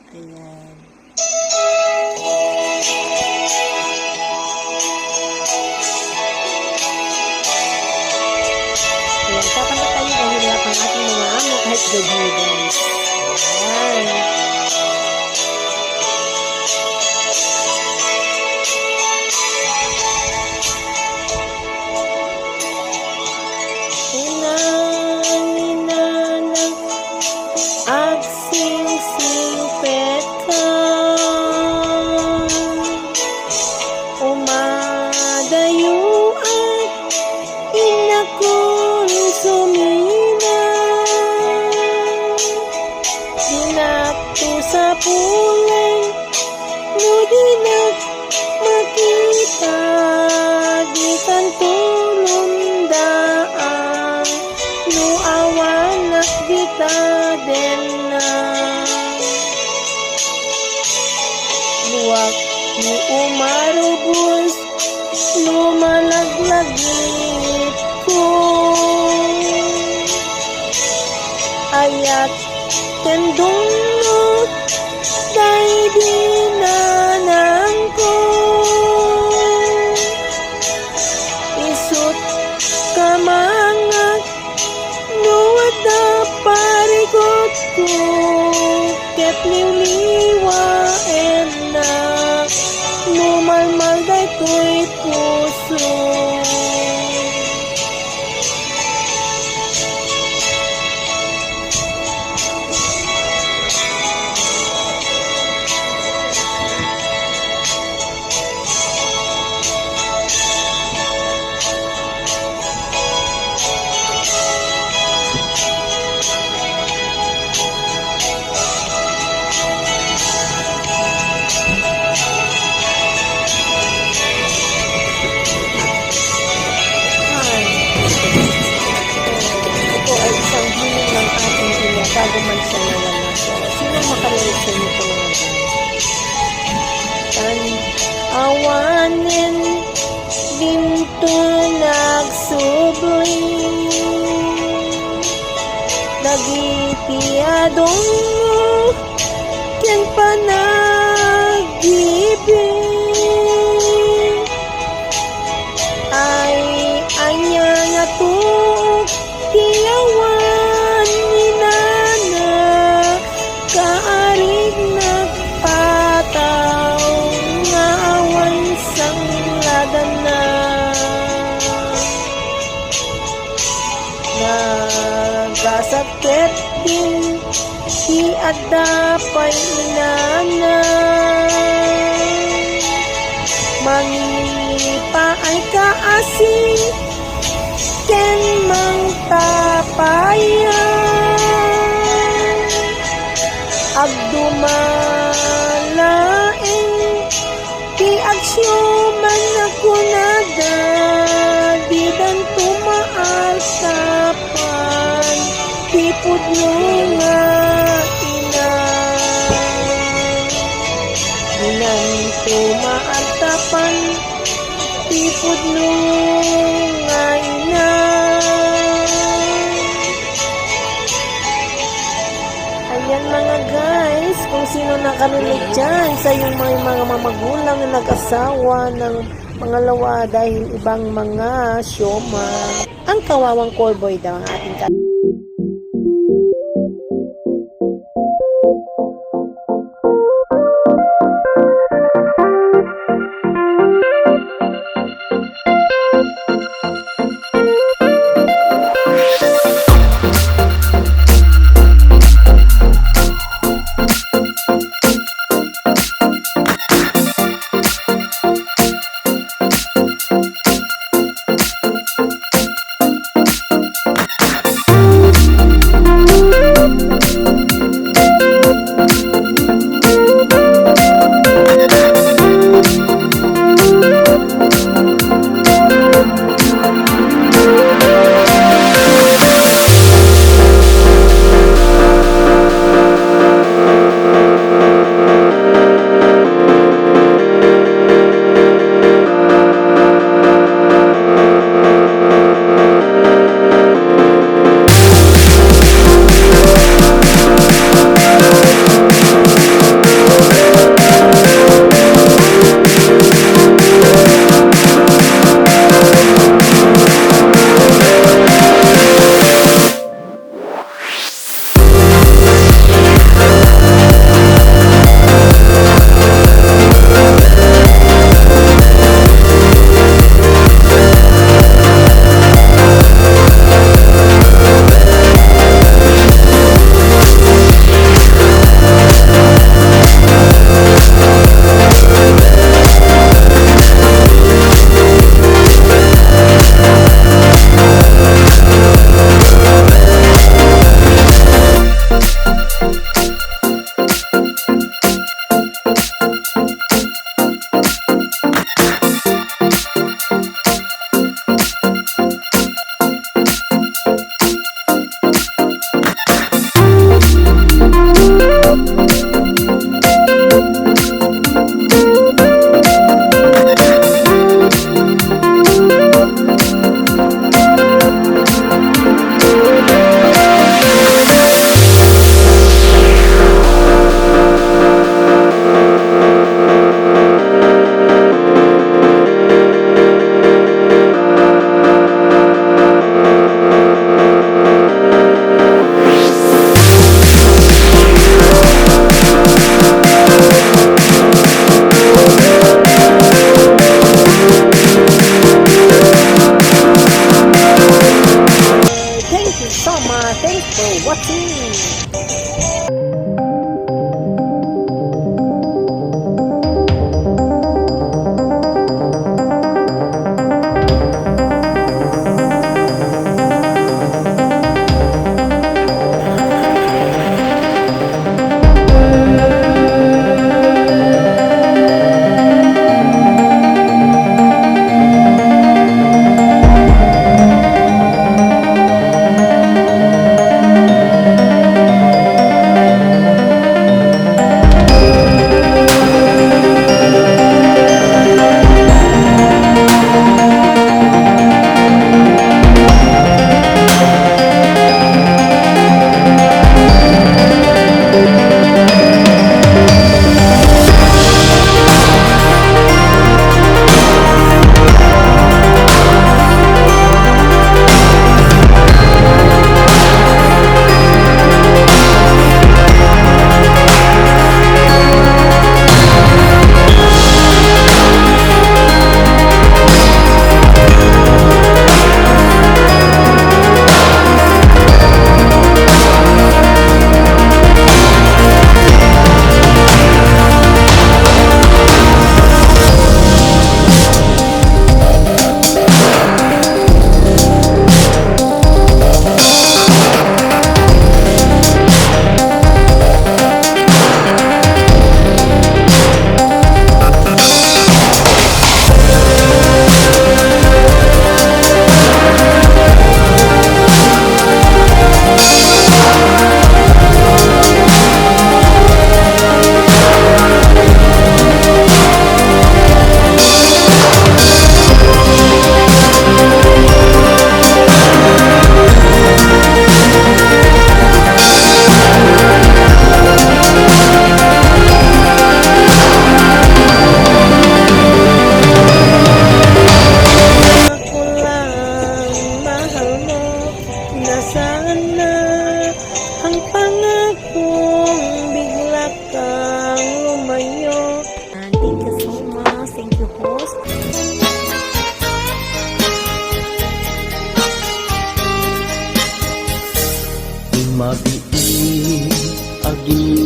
Ayan. Ayan, kakanta tayo dahil wala pang ating mga amo kahit gabi, guys. Ayan. Agsingsingpet ka, umadayo at inakonsumina, dinakto sa pulay, no dinak makita, di kantulong daan, no awanak kita din na. Luwak ni umarubos, lumalaglagit ko, ayat tendong mo, day dinanang ko, isut kamangat, nuwat na parikot ko, ket liwliwa na lumalmal daytoy puso. Bago man siya nawala. So, sino makalalit nito mga guys? Awanin dinto nagsubli, nagitiadong ken panag-ibig, ay anya nga tuok tiyawan ni nana, kaarig nagpataw nga awan sang ladan na, nagasakit din si adapay inana, mangipa ay kaasing ken mang tapayan, agdumalaeng ti agsyuman ako nada, di dan tumaalsapan, ti pudno nga ina, di nan tumaalsapan, ti pudno nga ina. Ayan mga guys, kung sino nakarinig dyan sa yung mga magulang na nag-asawa ng pangalawa dahil ibang mga syoma, ang kawawang callboy daw ang ating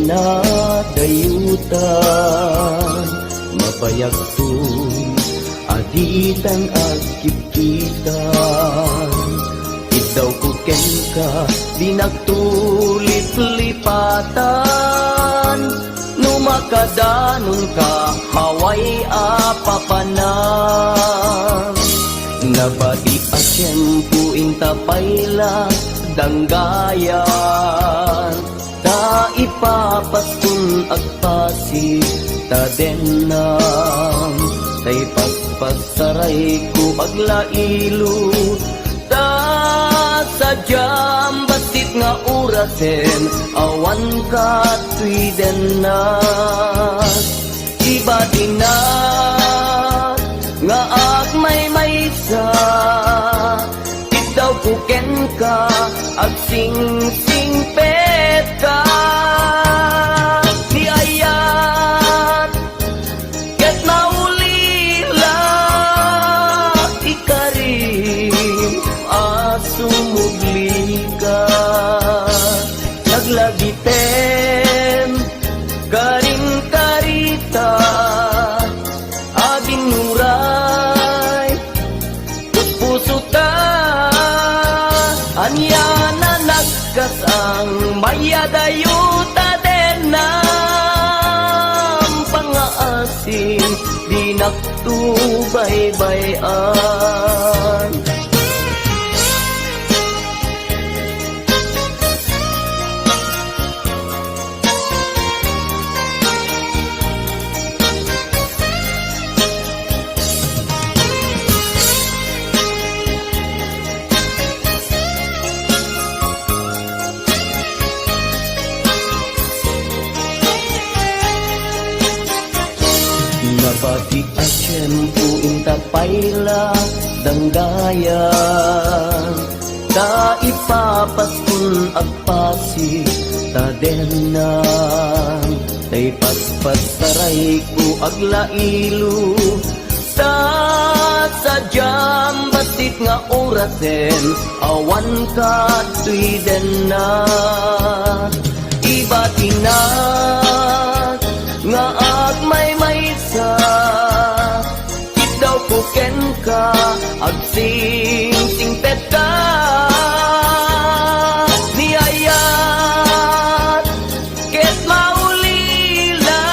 pinadayutan, mabayag to'y aditan at kipkitan. Idaw ko ken ka, di nagtulip-lipatan, numakadanon ka, haway apapanan. Nabati at siyempo intapayla danggayan, ta ipapaskun at pasig ta denam, tay pagpasaray ko aglailo, ta sadyam basit nga urasen, awan ka tuy denas. Iba din na nga agmay maysa, itaw kuken ka, ag sing pet ka. Di ayat, ket naulila, ikarim, asumugli ka. Naglagiten, karin karita, aging nuray, puso ta, anya na nagkas ang mayadayuta denam, pangaasin, di naktubaybayan. Nabati at siyempo intapayla danggayan, ta ipapaskun at pasig ta denam, tay paspasaray ko aglailo, ta sadyam basit nga orasen, awan ka tuy denas. Iba tinat nga agmay maysa, itaw kuken ka, ag sing pet ka. Niyayat, ket maulila,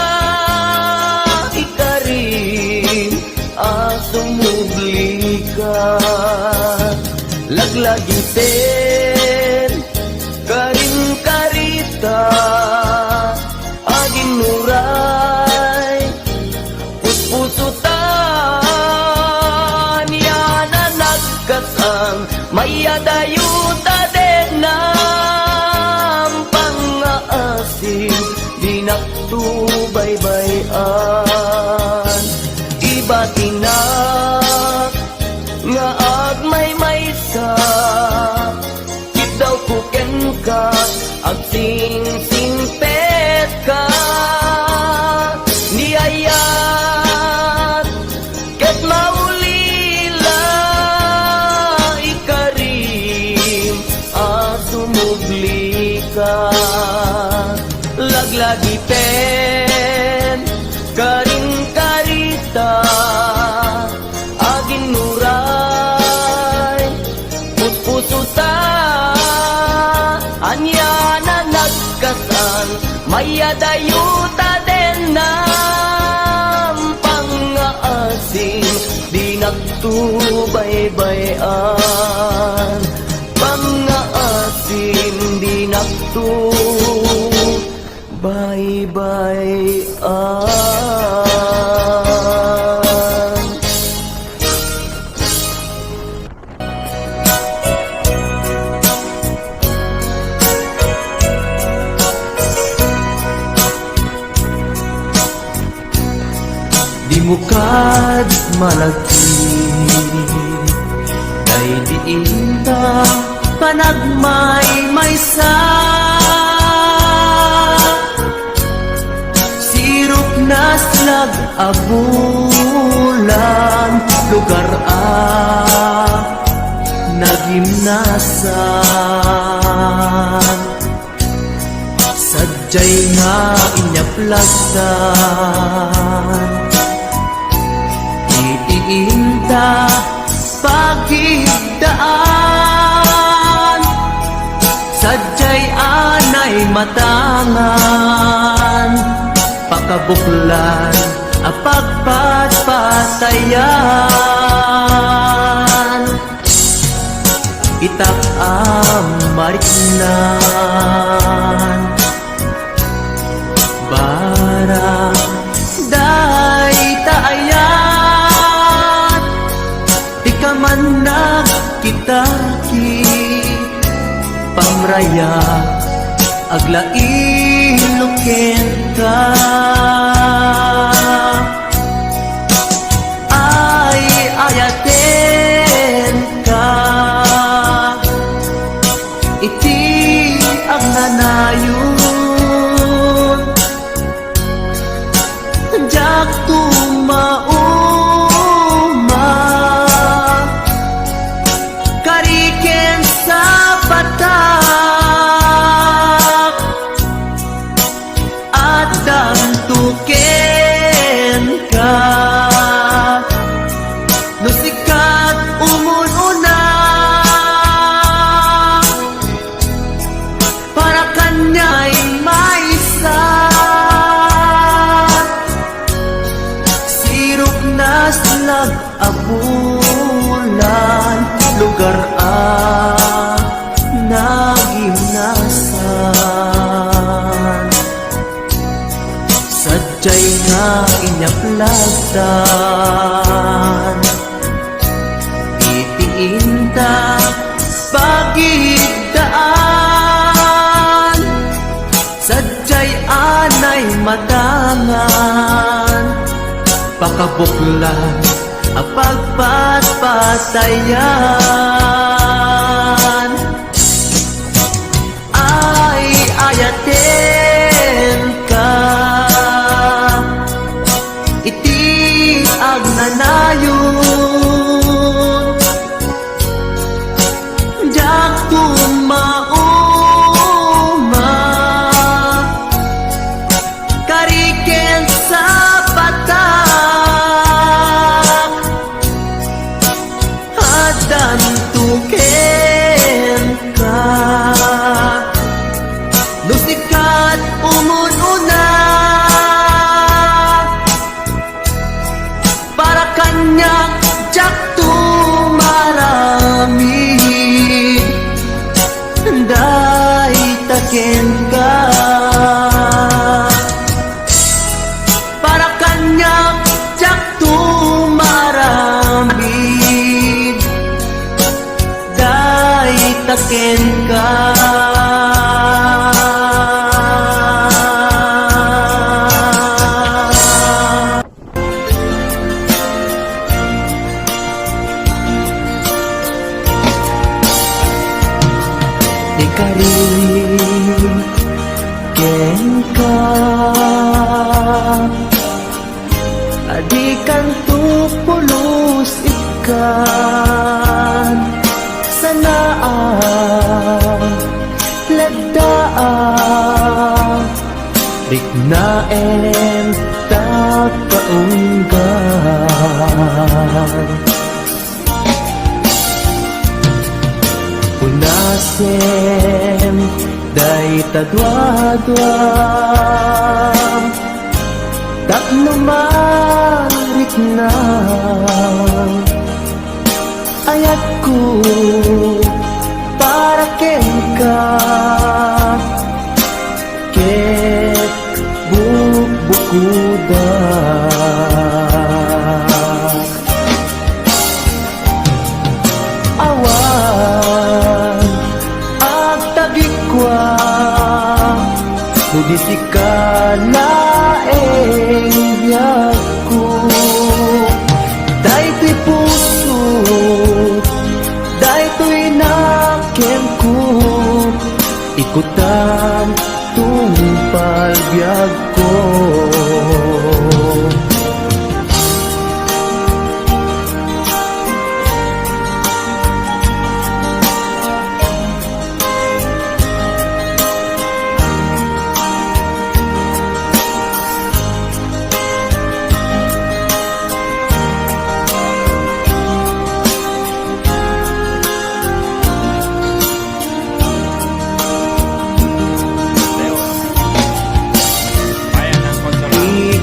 ikarim, asumugli ka. Laglagiten, karin karita, aging nuray, puso tan, yan na nagkasang mayadayuta denam, pangaasin, di naktubaybayan. Iba tinak nga agmay maysa, itaw kuken ka, ag sing pet ka. Niyayat, ket maulila, ikarim, asumugli ka. Laglagiten, karin karita, aging nuray, puso ta, anya na nagkasan, mayadayuta denam, pangaasin, di naktubaybayan. Pangaasin, di naktubaybayan. Di mukad malagi, day diinta panagmay maysa, sirup na slag abulan, lugar nagimnasan, sad sadyay nga inyaplagdan itiinta pagigdaan sadyay anay matangan pakabuklan a pagpatpatayan itak mariknan bara day taayat di ka man nagkitaki pamraya aglain ka ay ayaten ka iti ang nanayon jak tumauma kariken sa patak at dantuken ka no sikat umununa para kanya'y maisa sirok nas nag-abulan lugar nagimnasan sadyay nga inyaplagdan itiinta pagigdaan sadyay anay matangan pakabuklan a pagpatpatayan ay ayaten ka iti ang nanayon jak tumauma kariken sa patak at dantuken ka no sikat umununa para kanya jak tumarami day taken ka para kanya jak tumarami day taken ka ikarin ken ka adikan tupulos ikan sanaan lagdaan riknaen tapaunggan unasem day tadwadwam tapno marik na ayat ko para ken ka ket bukuda awan agtagikwa Nudisi ka laeng biyagko Dayto'y puso Dayto'y nakem ko Ikutan tumpal biyag ko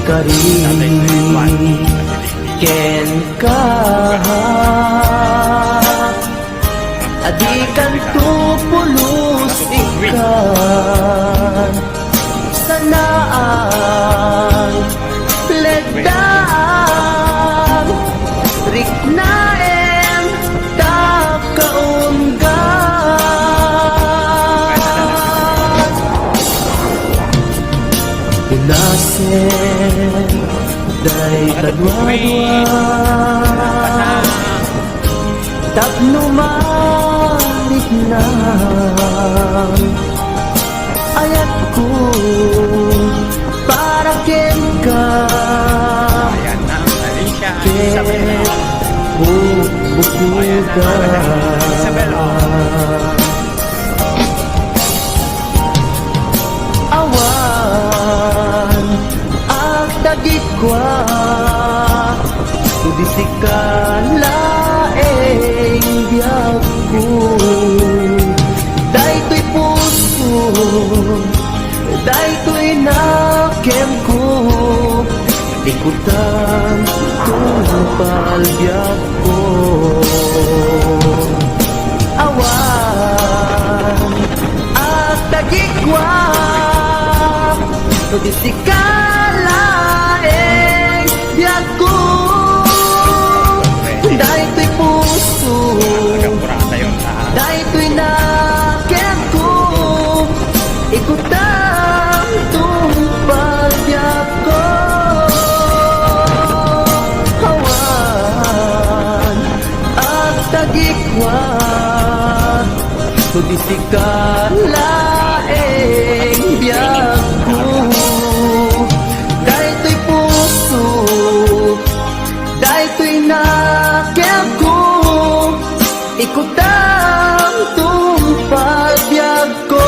kari ken ka adikan tu pulos ikan sanaan ledaan riknaen takaunggan inasen day kadwa-dwa tapno malit na ayat ko para ken ka Ayan na, Alicia. ken Isabel. bukuga Isabel, awan at dagikwa tudisikan laeng biyak ko daytoy puso daytoy nakem ko ikutan tupal biyak ko awan at dagikwa tudisikan laeng biyak ko daytoy puso Purata yun sa daytoy nakem ko ikutang tumpal biyak ko hawan at tagikwa tudisikan laeng biyak ko daytoy puso daytoy nakem ko ikutang tumpal biyak ko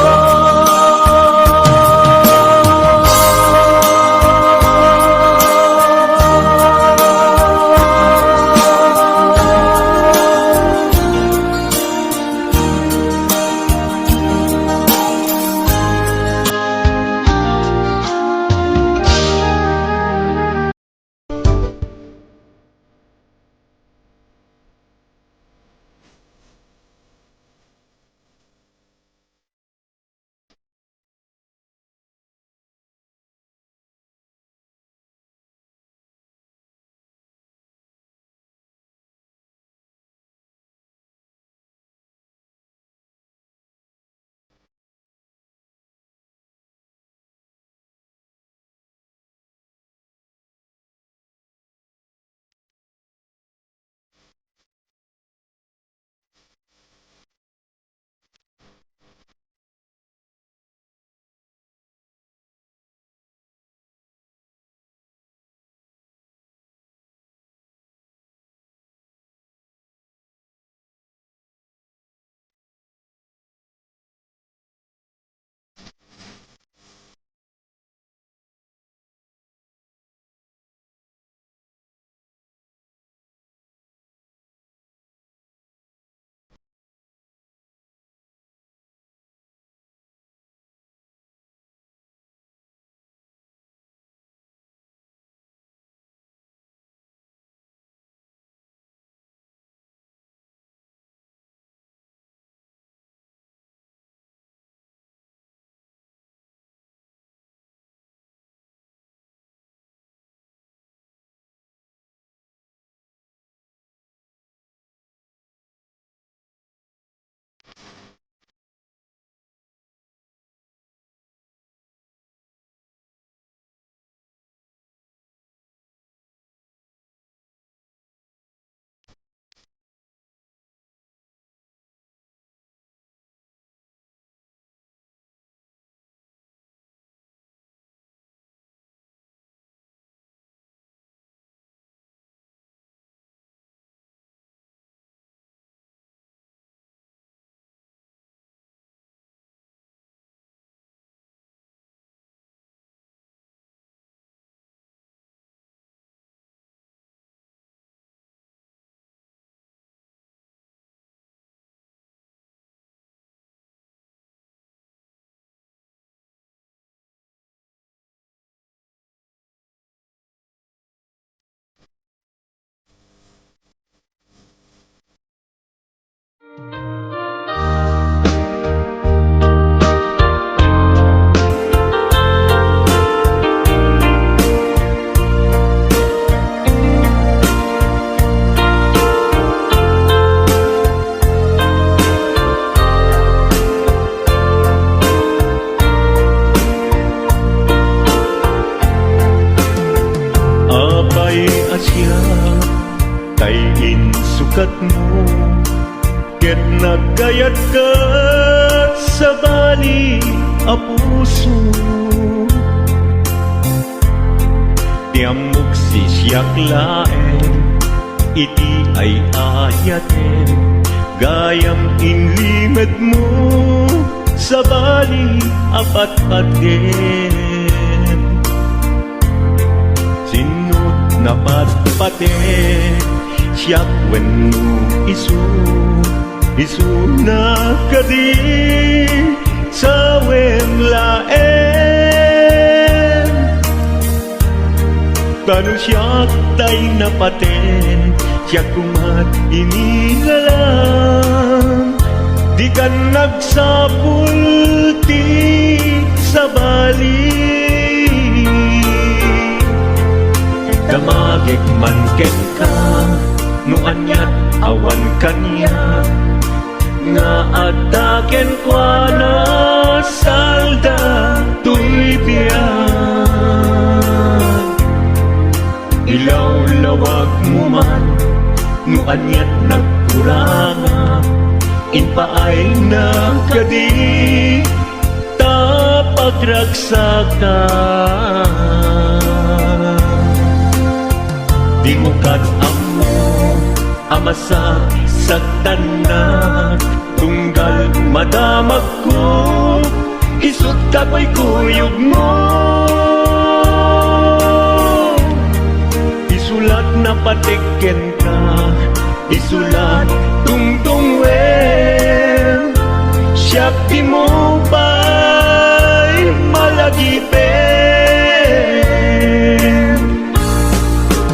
asya kay insukat mo, ket nagkayat ka sa bali a puso. Tiamok si siyak laeng, iti ay ayaten, gayam inlimad mo sa bali apat-paten. Sinut na patpaten, siyak wenno isu na kadi sa wemlaen. Kanu siyak tay napaten, siyak kumat inigalang, di ka nagsapulti sa bali. Damagik man ken ka, no anyat awan kanya, nga adaken kwa na salda tuy biyan. Ilaw-lawag mo man, no anyat nagkuranga, inpaay na kadi tapagragsakan. Di mo amo amasa sa tanan, tunggal madamag ko, isut ka ko'y kuyog mo. Isulat na patiken ka, isulat tungtungwen, siyak di mo ba'y malagipen.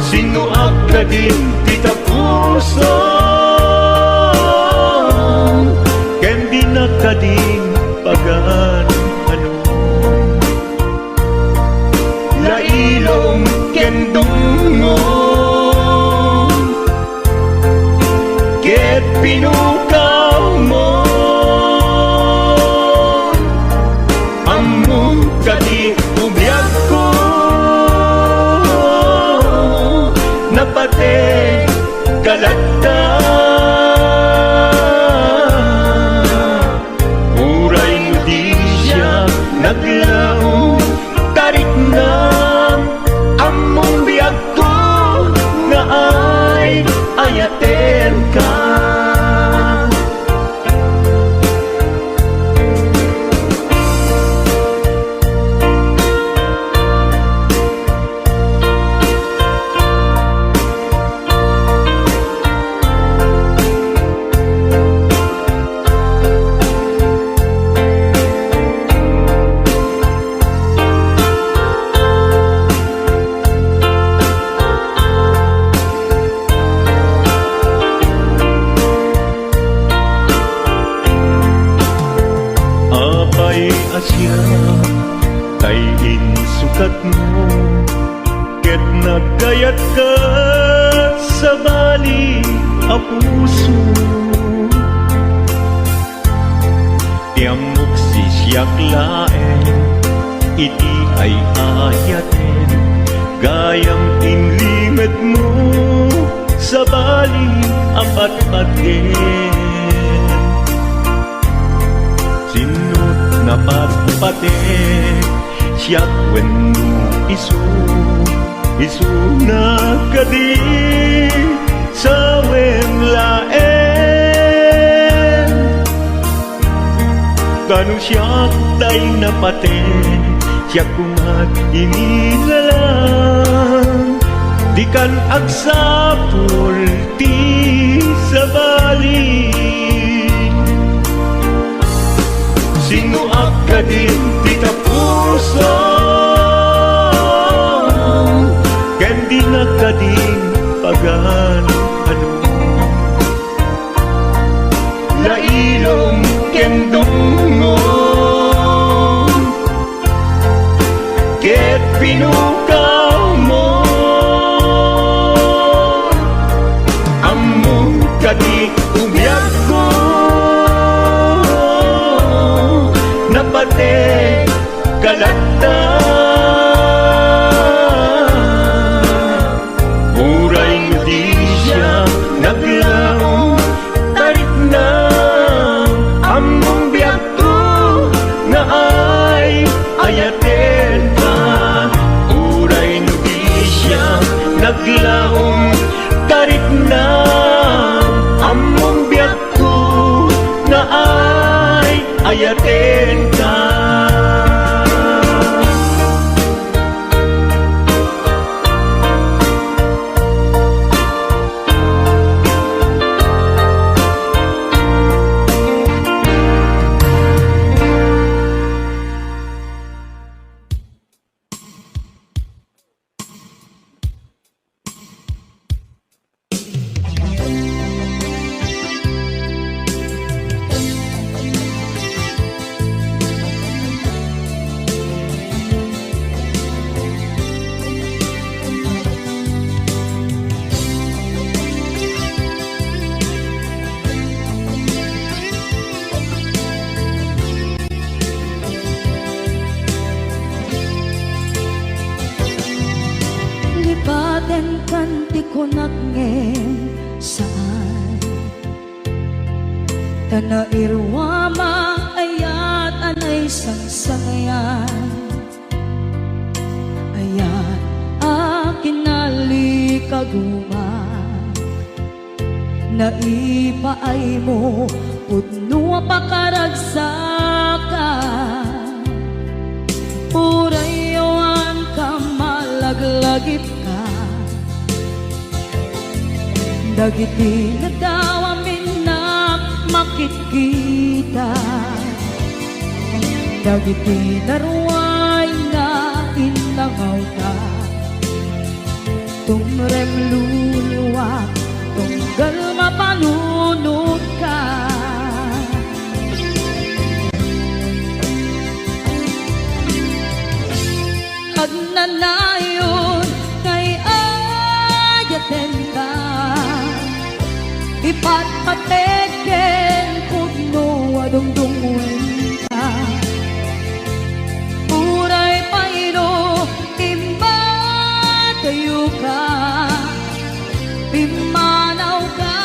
Sino ka din tita puso, ken di na ka din pagan ano. Lailong ken dungong, ket pinukaw mo, among kadi ubiyag ko, napate kalata. Uray mo di siya naglaong, tarik na among biyag ko, nga ay ayaten ka. Asya kay insukat mo, ket nagkayat ka sa bali a puso. Tiamok si siyak laeng, iti ay ayaten, gayam inlimad mo sa bali apat-paten. Sinut na patpaten, siyak wenno isu na kadi sa wemlaen. Kanu siyak tay napaten, siyak kumat inilalang, di kan agsapulti sa bali. Sino ka din tita puso, ken di na ka din pagan ano. Lailong ken dungong, ket pinukaw mo, among kadi ubiyag ko, napate kalata. baten kanti ko nagngem saan tanairwama ayat anay sangsangayan ayat akin nalikaguma naipaay mo pudno pakaragsakan purayawan ka malaglagip ka dagiti na daw amin na makikita dagiti naruay na inangaw ka tumrem luluwa tunggal mapanunod ka agnanayon kay ayaten ka ipatpateken pudno adungdungwen ka uray paino imba tayo ka pimanaw ka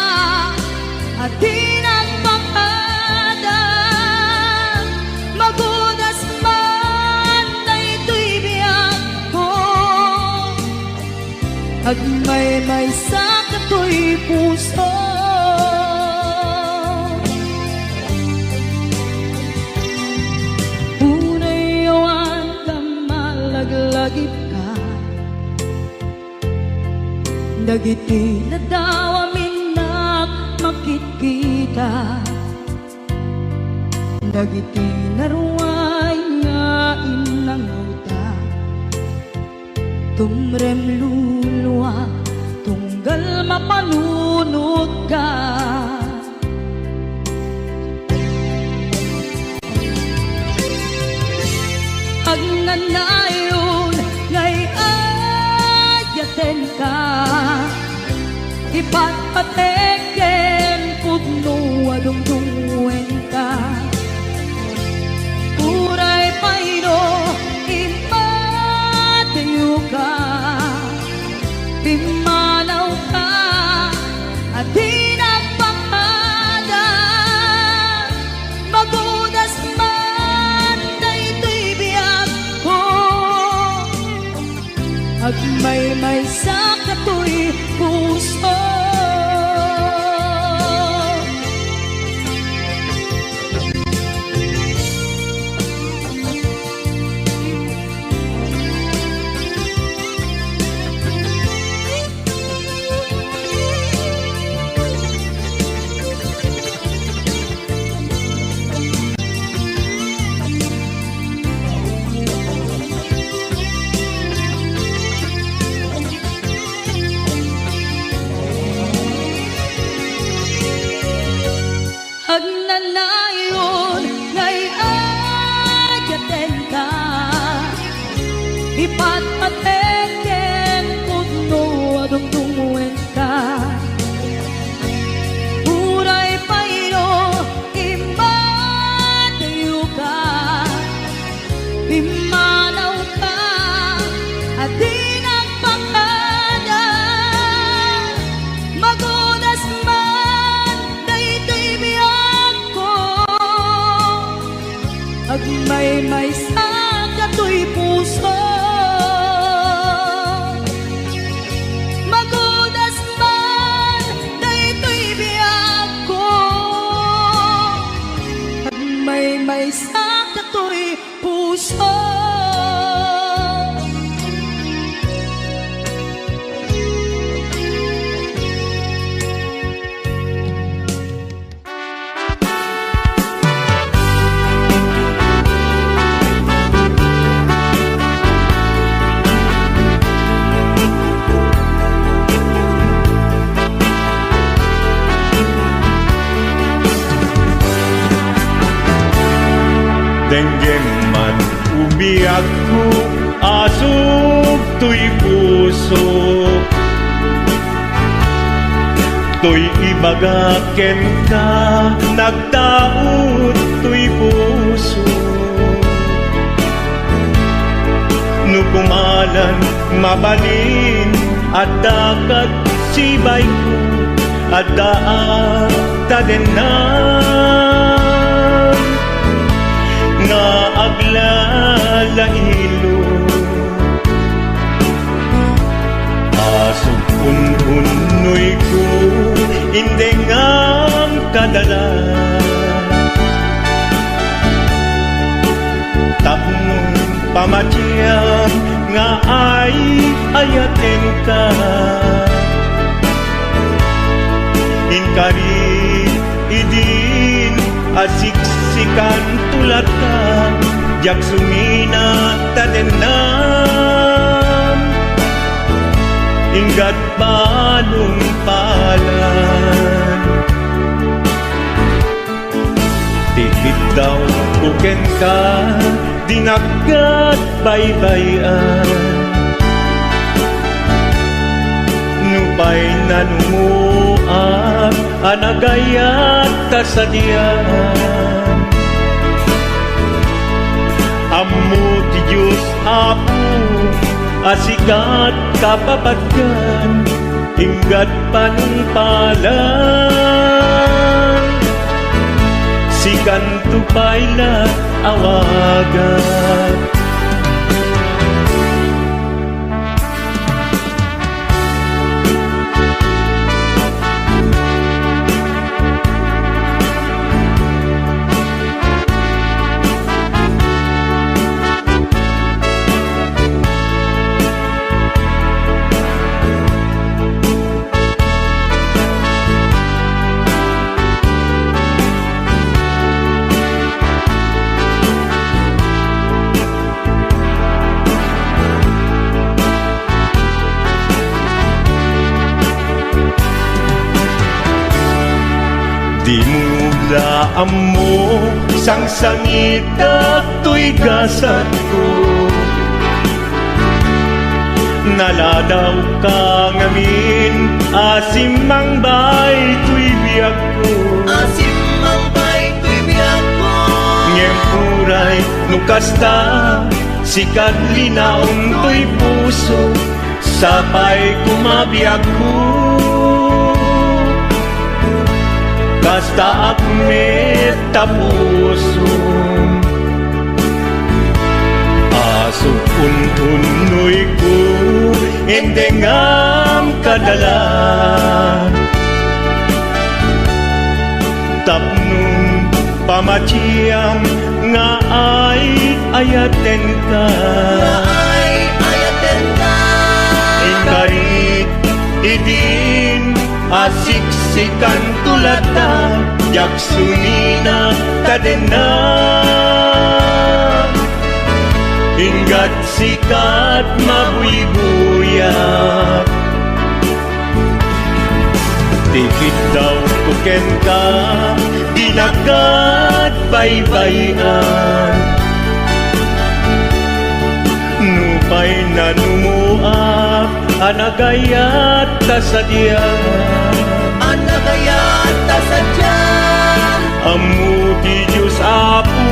at di nagpakada magudas man na ito'y biyak ko at may sa kato'y puso unayawan ka malaglagip ka dagiti na daw amin na makikita dagiti naruay nga inangawta tumrem luluwa tunggal mapanunod ka agnanayon ngay ayaten ka ipatpateken pudno adungdungwen ka uray paino imatayo ka pimanaw ka at di nagpakada magudas man na ito'y biyak ko at may sa kato'y puso agnanayon ngay ayaten ka ipatpateken pudno adungdungwen ka uray paino imatayo ka pimanaw ka at di nagpakada magudas man na ito'y biyak ko at may sa kato'y puso magudas man na ito'y biyak ko at may sa kato'y puso Denggem man umiyak ko asog to'y puso to'y ibagaken ka nagtaot to'y puso no kumalan mabalin at dakat sibay ko at daan tadenan nga aglalailo asog unhunoy ko hindi ngam kadala tapong pamatiyang nga ay ayaten ka inkari idin asiksikan tulat ka jak sumina tadenam inggat balong palan tikit daw buken ka dinagat baybayan nupay nanumuap anagayat kasadian ammo ti Diyos apo asikat kapapatgan inggat panungpalan sikan tupayla awagan di mula amo sang sangit at to'y gasat ko naladaw ka ngamin asimang bay to'y biyag ko Asimang bay to'y biyag ko ngem puray nukasta sikat linaong to'y puso sapay kumabiyag ko kasta akmet tapuso asok untunoy ko endengam kadalan tapnong pamatiyam nga ay ayaten ka Ay ayaten ka ingkarit idin asiksikan tulata jak sumina kadena inggat sikat mabuybuyak tikit daw kuken ka dinagat baybayan nupay nanumuak anagayat kasadyan Anagayat tasadyan amu di Diyos apo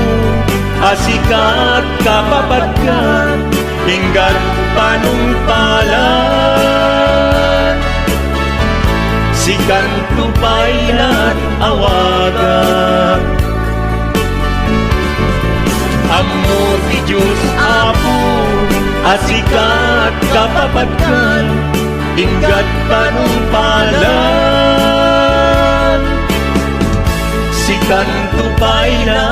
asikat kapapatgan inggat panungpalan sikan tupaylan awagan amu di Diyos apo asikat kapapatgan inggat panungpalan sikan tupaylan